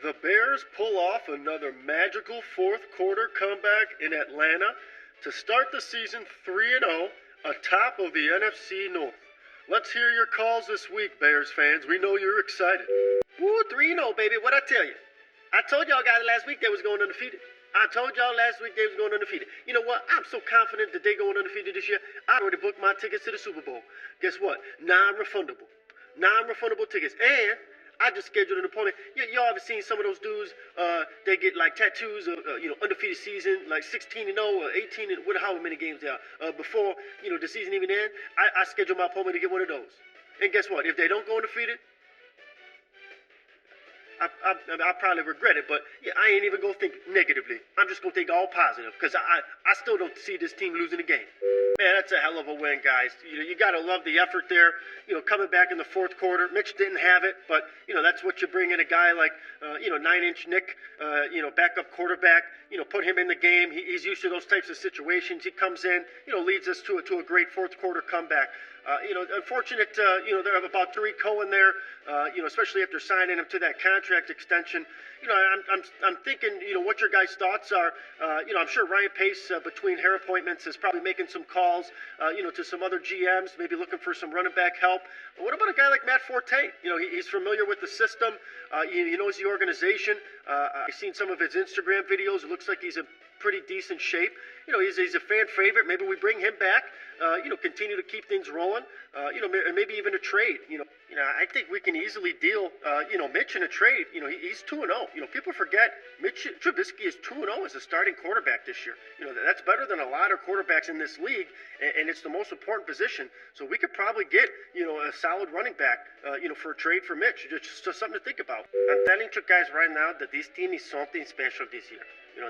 The Bears pull off another magical fourth quarter comeback in Atlanta to start the season 3-0 atop of the NFC North. Let's hear your calls this week, Bears fans. We know you're excited. Woo, 3-0, baby. What'd I tell you? I told y'all guys last week they was going undefeated. You know what? I'm so confident that they're going undefeated this year. I already booked my tickets to the Super Bowl. Guess what? Non-refundable. Non-refundable tickets. And I just scheduled an appointment. Y'all ever seen some of those dudes? They get like tattoos of, undefeated season, like 16-0 or 18 and however many games they are before, the season even ends. I scheduled my appointment to get one of those. And guess what? If they don't go undefeated, I probably regret it, but yeah, I ain't even gonna think negatively. I'm just gonna think all positive, because I still don't see this team losing a game. Man, that's a hell of a win, guys. You gotta love the effort there. Coming back in the fourth quarter. Mitch didn't have it, but that's what you bring in a guy like 9-inch Nick, backup quarterback. Put him in the game. He's used to those types of situations. He comes in, leads us to a great fourth quarter comeback. Unfortunate, they have about Tariq Cohen there, especially after signing him to that contract extension. I'm thinking, what your guys' thoughts are. I'm sure Ryan Pace, between hair appointments, is probably making some calls, to some other GMs, maybe looking for some running back help. But what about a guy like Matt Forte? He's familiar with the system. He knows the organization. I've seen some of his Instagram videos. It looks like he's in pretty decent shape. He's a fan favorite. Maybe we bring him back. Continue to keep things rolling. Maybe even a trade. I think we can easily deal, Mitch in a trade. He's 2-0. People forget Mitch Trubisky is 2-0 as a starting quarterback this year. That's better than a lot of quarterbacks in this league, and it's the most important position. So we could probably get, a solid running back, for a trade for Mitch. Just something to think about. I'm telling you guys right now that this team is something special this year.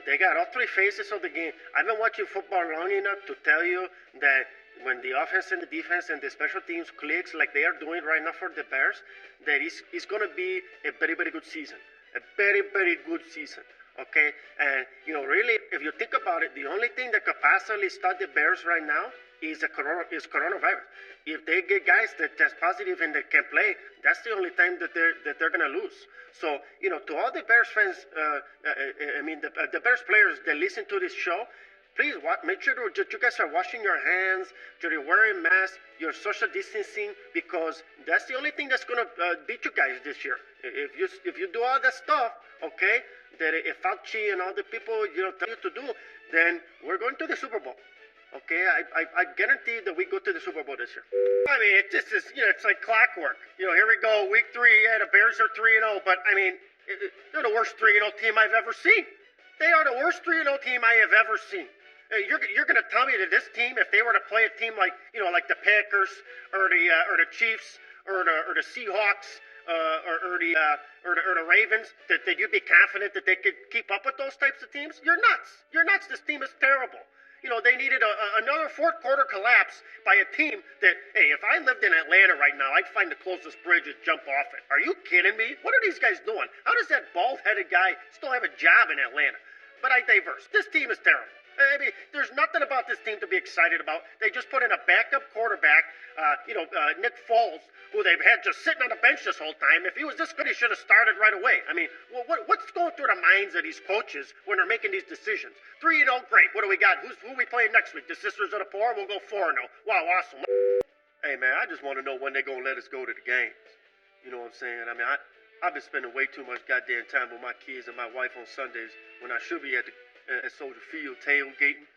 They got all three phases of the game. I've been watching football long enough to tell you that when the offense and the defense and the special teams clicks like they are doing right now for the Bears, that it's going to be a very, very good season. A very, very good season. Okay? And, really, if you think about it, the only thing that could possibly stop the Bears right now is coronavirus. If they get guys that test positive and that can play, that's the only time that they're going to lose. So, to all the Bears fans, the Bears players that listen to this show, please make sure that you guys are washing your hands, that you're wearing masks, you're social distancing, because that's the only thing that's going to beat you guys this year. If you do all that stuff, okay, that if Fauci and all the people tell you to do, then we're going to the Super Bowl. Okay, I guarantee that we go to the Super Bowl this year. I mean, it just is, it's like clockwork. Here we go, week 3, yeah, the Bears are 3-0, but I mean, they're the worst 3-0 team I've ever seen. They are the worst 3-0 team I have ever seen. You're going to tell me that this team, if they were to play a team like, like the Packers or the Chiefs or the Seahawks or the Ravens, that you'd be confident that they could keep up with those types of teams? You're nuts. You're nuts. This team is terrible. They needed another fourth quarter collapse by a team that, hey, if I lived in Atlanta right now, I'd find the closest bridge and jump off it. Are you kidding me? What are these guys doing? How does that bald-headed guy still have a job in Atlanta? But I diverse. This team is terrible. I mean, there's nothing about this team to be excited about. They just put in a backup quarterback, Nick Foles, who they've had just sitting on the bench this whole time. If he was this good, he should have started right away. I mean, what's going through the minds of these coaches when they're making these decisions? 3-0, great. What do we got? Who are we playing next week? The Sisters of the Poor? We'll go 4-0. Wow, awesome. Hey, man, I just want to know when they're going to let us go to the games. You know what I'm saying? I mean, I've been spending way too much goddamn time with my kids and my wife on Sundays when I should be at Soldier Field tailgating,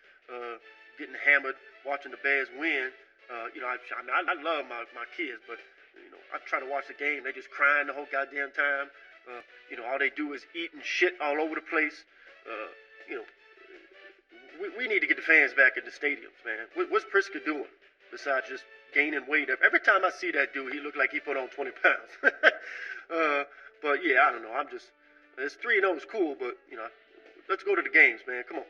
getting hammered, watching the Bears win. I love my kids, but I try to watch the game. They just crying the whole goddamn time. All they do is eat and shit all over the place. We need to get the fans back in the stadiums, man. What's Priska doing besides just gaining weight? Every time I see that dude, he look like he put on 20 pounds. But yeah, I don't know. This 3-0 is cool, but let's go to the games, man. Come on.